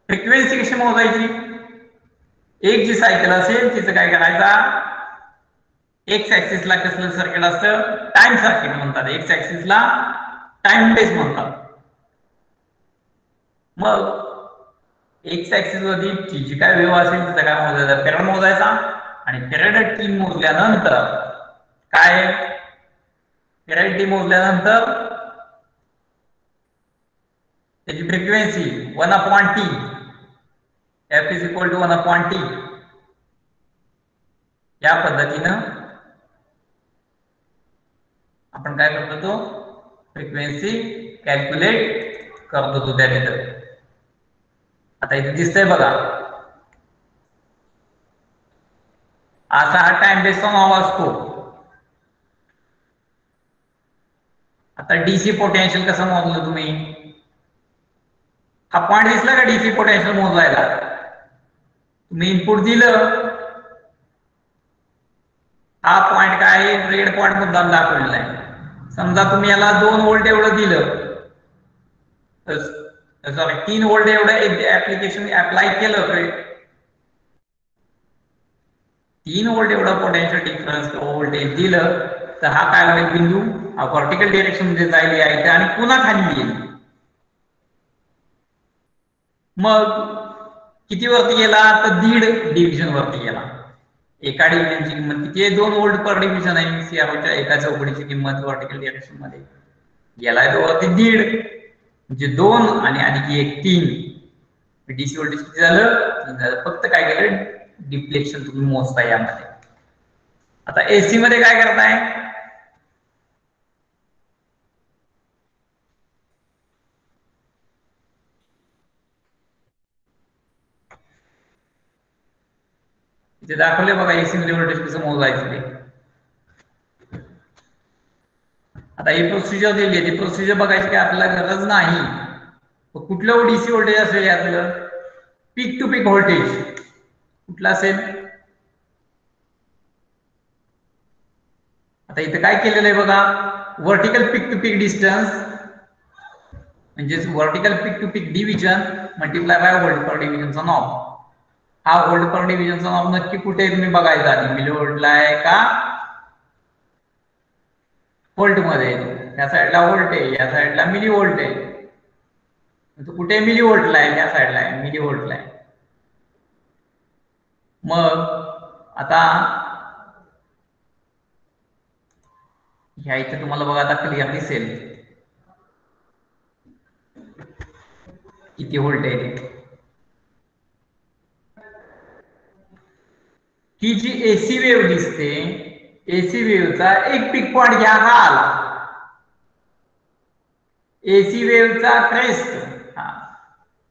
फ्रिक्वेन्सी कशी मोजायची, एक जी सायकल असेल तिचं काय करायचा, एक्स ऍक्सिसला कसलं सर्किट असतं, टाइम सर्किट म्हणतात, एक्स ऍक्सिसला टाइम बेस म्हणतात. मग एक्स ऍक्सिस वरती टी जी काय वेव्ह असेल तिचा काय मोजायचा, पिरियड मोजायचा, आणि पिरियड टी मोजल्यानंतर काय, पिरियड टी मोजल्यानंतर त्याची frequency 1/t, f is equal to 1/t, या पद्धतीनं आपण काय करतो, तो फ्रिक्वेन्सी कॅल्क्युलेट करत होतो त्या तिथं. आता इथे दिसतंय बघा, असा हा टाइम बेसचा नॉब असतो. आता डीसी पोटेन्शियल कसं मोजलं तुम्ही, हा पॉइंट दिसला का डीसी पोटेन्शियल मोजायला, तुम्ही इनपुट दिलं, हा पॉइंट काय आहे, रेड पॉइंट मुद्दाम दाखवलेला आहे. समजा तुम्ही याला 2 व्होल्ट एवढं दिलं, सॉरी 3 व्होल्ट एवढं ऍप्लिकेशन अप्लाय केलं, 3 व्होल्ट एवढं पोटेन्शियल डिफरन्स व्होल्टेज दिलं, तर हा काय होईल, बिंदू हा व्हर्टिकल डायरेक्शन मध्ये जायला यायचं आणि पुन्हा खाली येईल. मग किती वरती गेला, तर 1.5 डिव्हिजन वरती गेला. एका डिव्हिजनची किंमत किती आहे, 2 व्होल्ट पर डिव्हिजन आहे. सीआरओच्या एका चौकडीची किंमत व्हर्टिकल डायरेक्शन मध्ये गेलाय तो वरती 1.5, म्हणजे 2 आणि अधिक 1 3. डीसी व्होल्टेज किती झालं, फक्त काय केलं, डिफ्लेक्शन तुम्ही मोजता यामध्ये. आता एसी मध्ये काय करताय, इथे दाखवले बघा एसी मध्ये व्होल्टेज कसं मोजायचं ते. आता ही प्रोसिजर दिली आहे, ती प्रोसिजर बघायची काय आपल्याला गरज नाही. कुठलं डीसी व्होल्टेज असेल यातलं, पीक टू पीक व्होल्टेज कुठलं असेल. आता इथे काय केलेलं आहे बघा, vertical peak to peak distance म्हणजेच vertical peak to peak division multiply by volt per डिव्हिजनचा नॉब. हा व्होल्ट पर डिव्हिजनचा नॉब नक्की कुठे आहे तुम्ही बघायचा आधी, मिली व्होल्टला आहे का व्होल्ट मध्ये. या साईडला व्होल्ट आहे, या साईडला मिली व्होल्ट आहे. तो कुठे मिली व्होल्टला आहे, त्या साईडला आहे, मिली व्होल्टला आहे. मग आता ह्या इथे तुम्हाला बघा आता क्लिअर दिसेल किती व्होल्ट आहे. ही जी एसी वेव्ह दिसते, एसी वेव्हचा एक पीक पॉइंट घ्या, हा आला एसी वेव्हचा क्रेस्ट,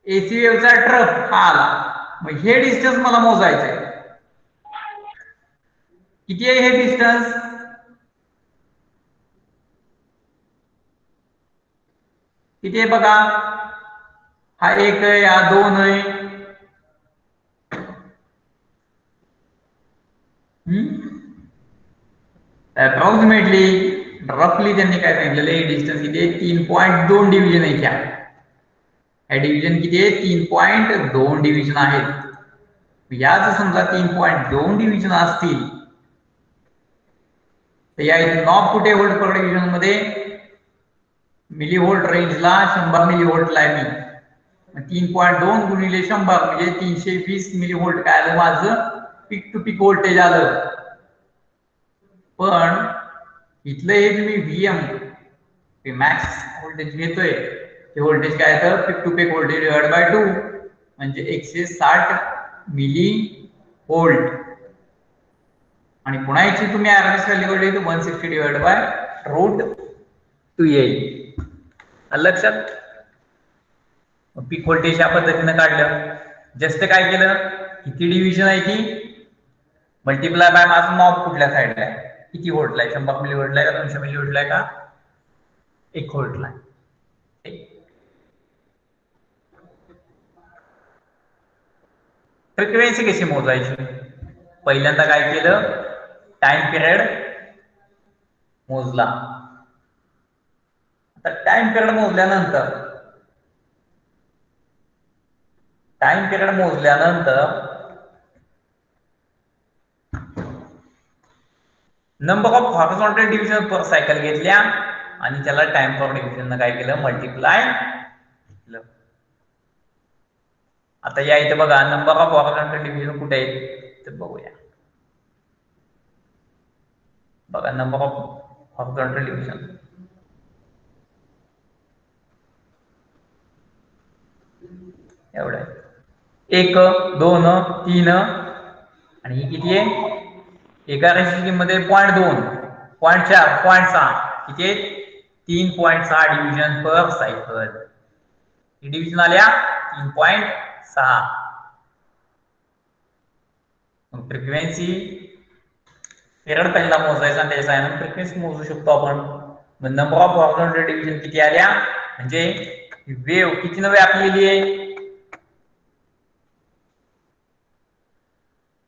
एसी वेव्हचा ट्रफ हा आला. मग हे डिस्टन्स मला मोजायचं आहे, किती आहे हे डिस्टन्स, किती आहे बघा, हा 1 आहे, हा 2 आहे. अप्रॉक्सिमेटली रफली त्यांनी काय सांगितलेलं आहे, डिस्टन्स किती आहे, 3.2 डिव्हिजन आहे. ह्या डिव्हिजन किती आहे, 3.2 डिव्हिजन आहेत. याच समजा 3.2 डिव्हिजन असतील तर या नॉब कुठे व्होल्ट पर डिव्हिजन मध्ये, मिली व्होल्ट रेंजला 100 मिली व्होल्टला आहे मी. 3.2 गुणिले 100 म्हणजे 320 मिली व्होल्ट काय आलं माझं पीक टू पीक व्होल्टेज आलं. पण इथलं हे तुम्ही व्हीएम मॅक्स व्होल्टेज घेतोय, ते व्होल्टेज काय येतं, peak to peak voltage divide by 2 म्हणजे 160 मिली व्होल्ट. आणि पुन्हा याची तुम्ही RMS व्हॅल्यू काढली तर 160 डिवाइड बाय √2 येईल. लक्षात. पीक व्होल्टेज या पद्धतीने काढलं. जस्ट काय केलं, किती डिव्हिजन आहे ती मल्टिप्लाय बाय माझं नॉब कुठल्या साईडला आहे, किती व्होल्टला आहे, 100 मिली व्होल्टला आहे का 200 मिली व्होल्टला आहे का 1 व्होल्टला आहे. फ्रिक्वेन्सी कशी मोजायची, पहिल्यांदा काय केलं, टाइम पिरियड मोजला. आता टाइम पिरियड मोजल्यानंतर number of horizontal division per cycle घेतल्या आणि त्याला टाइम पर डिव्हिजन काय केलं, मल्टिप्लाय केलं. आता या इथे बघा नंबर ऑफ हॉरिझॉन्टल डिव्हिजन कुठे आहेत ते बघूया. बघा नंबर ऑफ हॉरिझॉन्टल डिव्हिजन एवढं 1 2 3 आणि ही किती आहे, एका रेषेची मध्ये 0.2 0.4 0.6 किती आहे 3.6 डिव्हिजन पर सायकल. ही डिव्हिजन आल्या 3.6. फ्रिक्वेन्सी पिरियड पहिला मोजायचा आणि त्याच्या साहाय्याने फ्रिक्वेन्सी मोजू शकतो आपण. नंबर ऑफ हॉरिझॉन्टल डिव्हिजन किती आल्या म्हणजे वेव्ह किती न व्यापलेली आहे,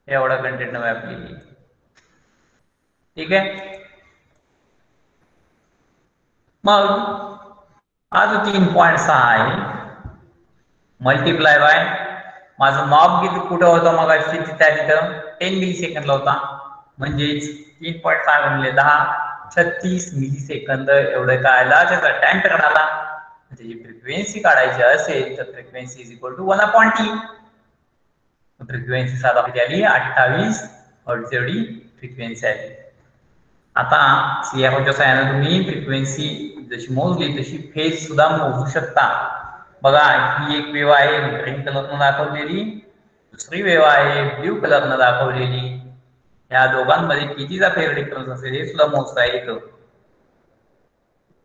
एवढा कंटेंट न व्यापलेली. ठीक आहे. मग हा जो 3.6 आहे मल्टिप्लाय बाय माझं नॉब किती कुठं होतं मग तिथं 10 मिली सेकंदला होता, म्हणजेच 3.6 गुणिले 10 36 मिली सेकंद एवढं काय आला त्याचा टाइम पिरियड आला. त्याची फ्रिक्वेन्सी काढायची असेल तर frequency is equal to 1/T. Frequency साधा किती आली 28 हर्ट्झ एवढी फ्रिक्वेन्सी आली. आता CROच्या सहाय्याने तुम्ही फ्रिक्वेन्सी जशी मोजली तशी फेज सुद्धा मोजू शकता. बघा ही एक वेव्ह आहे ग्रीन कलरनं दाखवलेली, दुसरी वेव्ह आहे ब्ल्यू कलरनं दाखवलेली. या दोघांमध्ये कितीचा फेज डिफरन्स असेल हे सुद्धा मोजता येतं.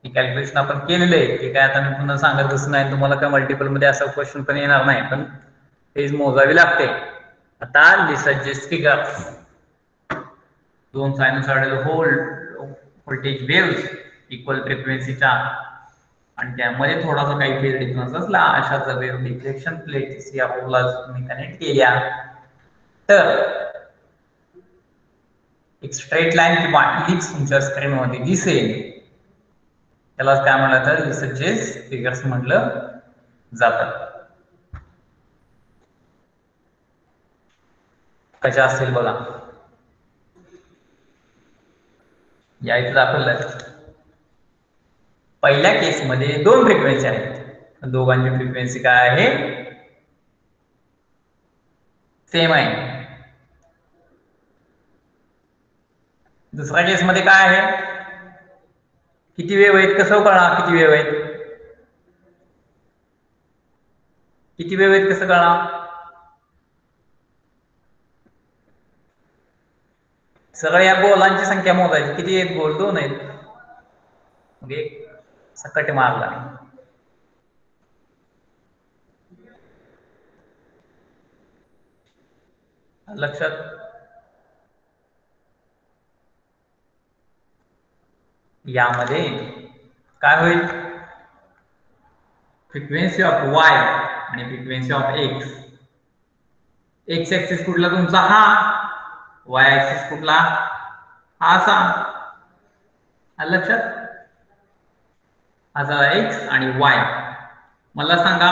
कॅल्क्युलेशन आपण केलेलं आहे ते काय आता मी पुन्हा सांगत बसत नाही तुम्हाला, काय मल्टिपल मध्ये असा क्वेश्चन पण येणार नाही, पण फेज मोजावी लागते. आता लिसजेस फिगर दोन सायनुसॉइडल व्होल्टेज वेव्हज इक्वल फ्रिक्वेन्सीच्या आणि त्यामध्ये थोडासा काही फेज डिफरन्स असला अशा जर वेव्ह डिफ्लेक्शन प्लेट्स या पोलला तुम्ही कनेक्ट केल्या तर एक स्ट्रेट लाईन किंवा इलिप्स तुमच्या स्क्रीनमध्ये दिसेल. त्यालाच काय म्हणलं तर लिसजेस फिगर्स म्हटलं जातं. कशा असतील बघा, या इथे दाखवलं. पहिल्या केसमध्ये 2 फ्रिक्वेन्सी आहेत, दोघांची फ्रिक्वेन्सी काय आहे सेम आहे. दुसऱ्या केसमध्ये काय आहे, किती वेव्ह आहेत कसं कळणार, किती वेव्ह आहेत कसं कळणार, सगळ्या गोलांची संख्या मोजायची. किती आहेत गोल, 2 आहेत, मग एक सकट मारला. लक्षात. यामध्ये काय होईल, फ्रिक्वेन्सी ऑफ y आणि frequency of x. X axis कुठला तुमचा हा, y ऍक्सिस कुठला हा असा. लक्षात. हा झाला x आणि y. मला सांगा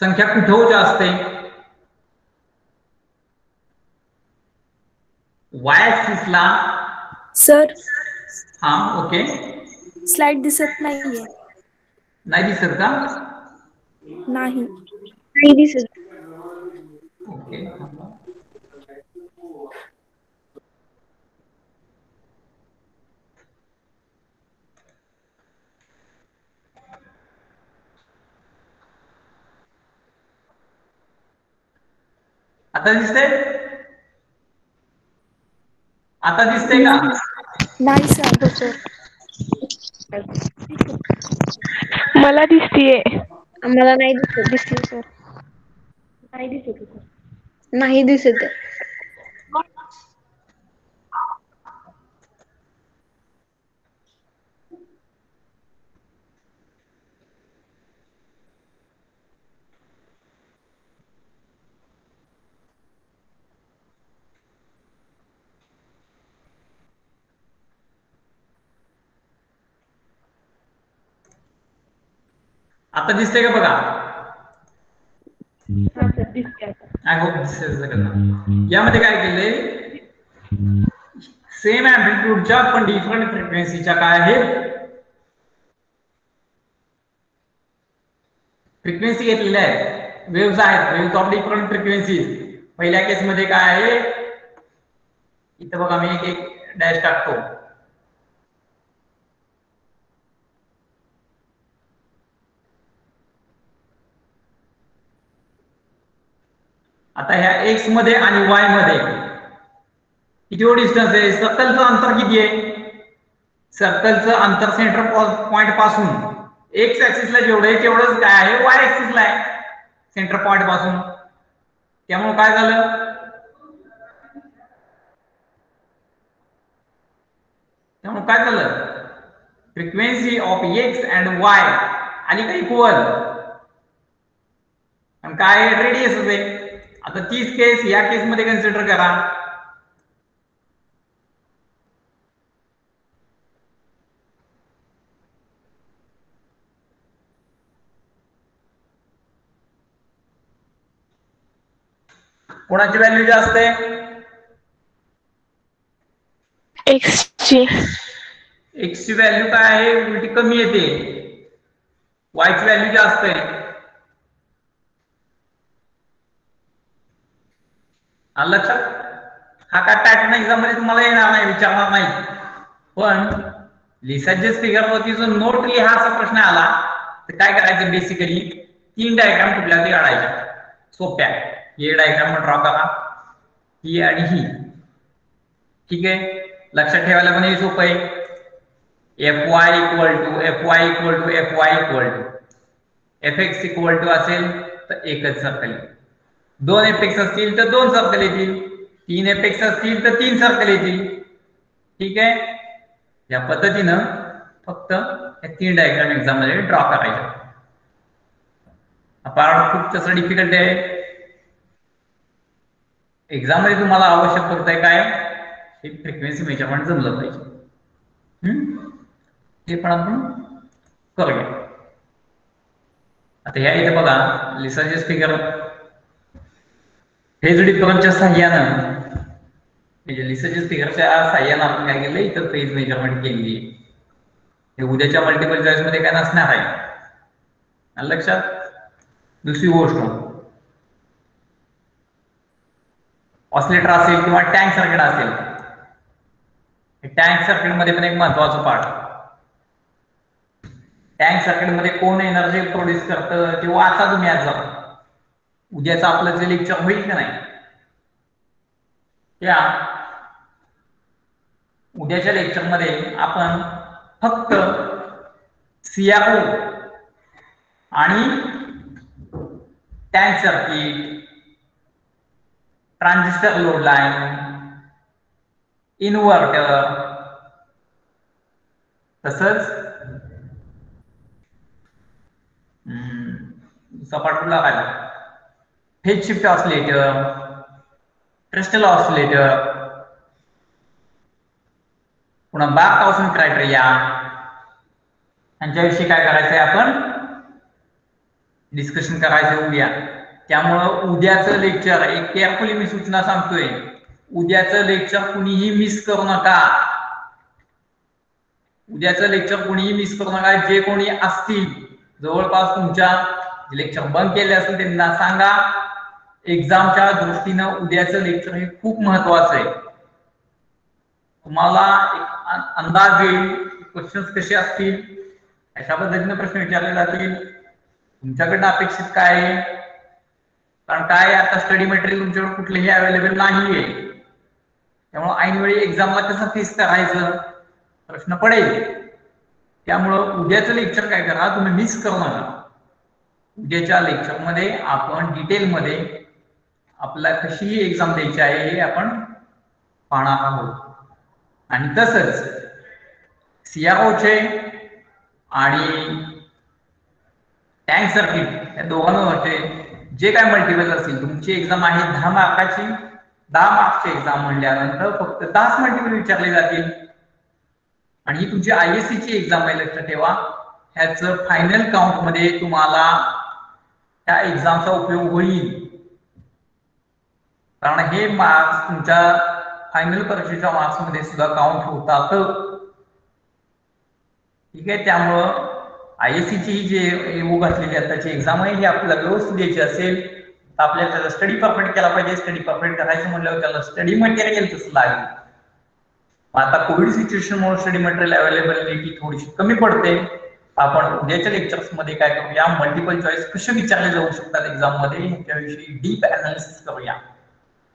संख्या कुठं जास्त आहे, y ऍक्सिस ला. सर हा ओके, स्लाइड दिसत नाहीये. नाही दिसत का, नाही दिसत. ओके. आता दिसते, आता दिसतंय का? नाही सर. हो सर. मला दिसतीये. आम्हाला नाही दिसत. दिसतीये सर. नाही दिसत सर. नाही दिसत आहे. आता दिसतंय का बघा? हा सर दिसते आता. आय होप दिसेल. यामध्ये काय केलंय, सेम अँप्लिट्यूडच्या पण डिफरंट फ्रिक्वेन्सीच्या काय आहेत फ्रिक्वेन्सी घेतलेल्या आहेत, वेव्हज आहेत, वेव्हज ऑफ डिफरंट फ्रिक्वेन्सीज. पहिल्या केस मध्ये काय आहे, इथं बघा मी एक डॅश टाकतो. आता ह्या एक्स मध्ये आणि वाय मध्ये किती डिस्टन्स आहे, सर्कलचं अंतर किती आहे? सर्कलचं अंतर सेंटर पॉइंट पासून एक्स ऍक्सिसला जेवढं आहे तेवढंच काय आहे, वाय ऍक्सिसला आहे सेंटर पॉइंट पासून. त्यामुळे काय झालं, frequency of x and Y आली का इक्वल, आणि काय रेडियस आहे. आता तीच केस या केस मध्ये कन्सिडर करा. कोणाची व्हॅल्यू जास्त आहे? एक्स ची. एक्स ची व्हॅल्यू काय आहे, उलटी कमी येते. वाय ची व्हॅल्यू जास्त आहे. आलं लक्षात? हा काय पॅटर्न एक्झाम मध्ये तुम्हाला येणार नाही, विचारणार नाही. पण लिसाजेस फिगर वरती जो नोट लिहा असा प्रश्न आला तर काय करायचं, बेसिकली 3 डायग्राम कुठल्या तरी काढायच्या सोप्या. हे डायग्राम ड्रॉ करा, ही आणि ही. ठीक आहे, लक्षात ठेवायला पण हे सोपं आहे. Fy equal to Fx equal to असेल तर एकच सर्कल येईल, 2 Fx असतील तर 2 सर्कल येतील, 3 Fx असतील तर 3 सर्कल येतील. ठीक आहे, या पद्धतीनं फक्त या 3 डायग्राम एक्झाम मध्ये ड्रॉ करायच्या. हा पार्ट खूप तसं डिफिकल्ट आहे. एक्झाम मध्ये तुम्हाला आवश्यक पडतंय काय, हे फ्रिक्वेन्सी मेजरमेंट जमलं पाहिजे. हे पण आपण करूया. आता ह्या इथे बघा, लिसाजेस फिगर फेज डिफरन्सच्या साह्यानं, म्हणजे लिसाजेस फिगरच्या साह्यानं आपण काय केलं, इथं फेज मेजरमेंट केलेली आहे. हे उद्याच्या मल्टिपल चॉईस मध्ये काय नसणार आहे, लक्षात. दुसरी गोष्ट, ऑसिलेटर असेल किंवा टँक सर्किट असेल, टँक सर्किट मध्ये पण एक महत्वाचं पार्ट, टँक सर्किट मध्ये कोण एनर्जी प्रोड्यूस करतं ते वाचा तुम्ही आज. उद्याचं आपलं जे लेक्चर होईल की नाही, त्या उद्याच्या लेक्चर मध्ये आपण फक्त सीआरओ आणि tank circuit, transistor load line, inverter, तसंच सपाटूला काय phase shift oscillator, crystal oscillator, पुन्हा बार्क हाउसन क्रायटेरिया, यांच्याविषयी काय करायचंय आपण डिस्कशन करायचं उद्या. त्यामुळं उद्याचं लेक्चर, एक केअरफुली मी सूचना सांगतोय, उद्याचं लेक्चर कुणीही मिस करू नका. उद्याचं लेक्चर कुणीही मिस करू नका. जे कोणी असतील जवळपास तुमच्या लेक्चर बंद केले असतील त्यांना सांगा, एक्झामच्या दृष्टीनं उद्याचं लेक्चर हे खूप महत्वाचं आहे. तुम्हाला एक अंदाज येईल क्वेश्चन्स कसे असतील, अशा पद्धतीने प्रश्न विचारले जातील. तुमच्याकडनं अपेक्षित काय आहे, कारण काय आता स्टडी मटेरियल तुमच्याकडे कुठलेही अवेलेबल नाहीये. त्यामुळे ऐनवेळी एक्झामला कसं फेस करायचं प्रश्न पडेल. त्यामुळं उद्याचं लेक्चर काय करा, तुम्ही मिस करू नका. उद्याच्या लेक्चरमध्ये आपण डिटेलमध्ये आपल्याला कशी एक्झाम द्यायची आहे हे आपण पाहणार आहोत. आणि तसंच CROचे आणि टँक सर्किट या दोघांवरचे जे काय मल्टिपल असतील, तुमची एक्झाम आहे 10 मार्काची, 10 मार्क्सची एक्झाम म्हणल्यानंतर फक्त 10 मल्टिपल विचारले जातील. आणि ही तुमची ISC ची एक्झाम आहे, लक्षात ठेवा. ह्याचं फायनल काउंट मध्ये तुम्हाला त्या एक्झामचा उपयोग होईल, कारण हे मार्क्स तुमच्या फायनल परीक्षेच्या मार्क्स मध्ये सुद्धा काउंट होतात. ठीक आहे. त्यामुळं ISC ची ही जे येऊ घातलेली आताची एक्झाम आहे ही आपल्याला व्यवस्थित द्यायची असेल तर आपल्याला त्याचा स्टडी परफेक्ट केला पाहिजे. स्टडी परफेक्ट करायचं म्हणल्यावर त्याला स्टडी मटेरियल तसं लागेल. आता कोविड सिच्युएशनमुळे स्टडी मटेरियल अवेलेबिलिटी थोडीशी कमी पडते. आपण उद्याच्या लेक्चर्स मध्ये काय करूया, मल्टिपल चॉईस कसे विचारले जाऊ शकतात एक्झाम मध्ये ह्याच्याविषयी डीप अनालिसिस करूया.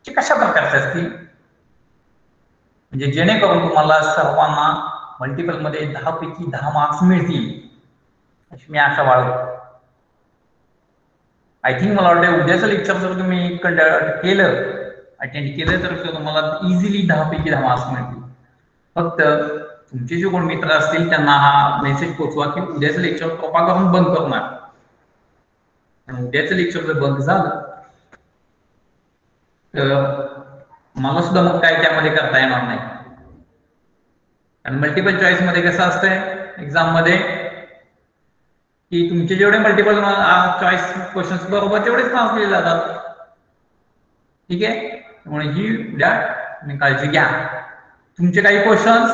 ते कशा प्रकारचे असतील म्हणजे जेणेकरून तुम्हाला सर्वांना मल्टिपल मध्ये 10 पैकी 10 मार्क्स मिळतील अशी मी आशा बाळगतो. आय थिंक मला वाटतं उद्याचं लेक्चर जर तुम्ही अटेंड केलं तर तुम्हाला इझिली 10 पैकी 10 मार्क्स मिळतील. फक्त तुमचे जे कोण मित्र असतील त्यांना हा मेसेज पोहोचवा की उद्याचं लेक्चर कृपा करून बंद करू नका. आणि उद्याचं लेक्चर जर बंद झालं तर मला सुद्धा मग काय त्यामध्ये करता येणार नाही. आणि मल्टिपल चॉईस मध्ये कसं असतंय एक्झाम मध्ये की तुमचे जेवढे मल्टिपल चॉईस क्वेश्चन्स बरोबर तेवढेच मार्क्स दिले जातात. ठीक आहे. त्यामुळे ही उद्या तुम्ही काळजी घ्या. तुमचे काही questions,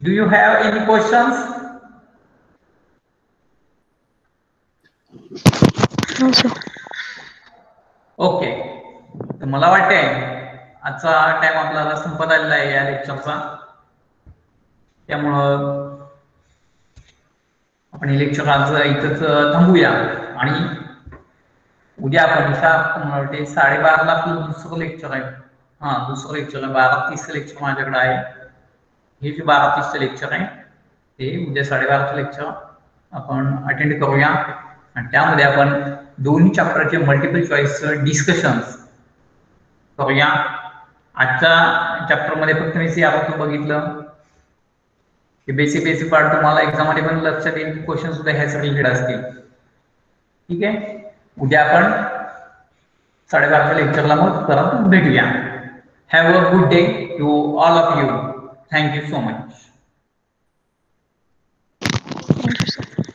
do you have any questions? No sir. Okay. तर मला वाटते आजचा टाइम आपल्याला संपत आलेला आहे या लेक्चरचा. त्यामुळं आपण हे लेक्चर आज इथंच थांबूया आणि उद्या आपण 12:30ला आपलं दुसरं लेक्चर आहे. दुसरं लेक्चर आहे 12:30 लेक्चर माझ्याकडे आहे. हे जे 12:30 लेक्चर आहे ते उद्या 12:30 लेक्चर आपण अटेंड करूया. आणि त्यामध्ये आपण दोन्ही चॅप्टरचे मल्टिपल चॉईस डिस्कशन्स करूया. आजच्या चॅप्टर मध्ये फक्त मी CRO बघितलं की बेसिक पार्ट तुम्हाला एक्झाम मध्ये पण लक्षात येईल. क्वेश्चन सुद्धा ह्याच रिलेटेड असतील. ठीक आहे. उद्या आपण 12:30 लेक्चरला मग परत भेटूया. Have a good day to all of you. Thank you so much. Thank you sir.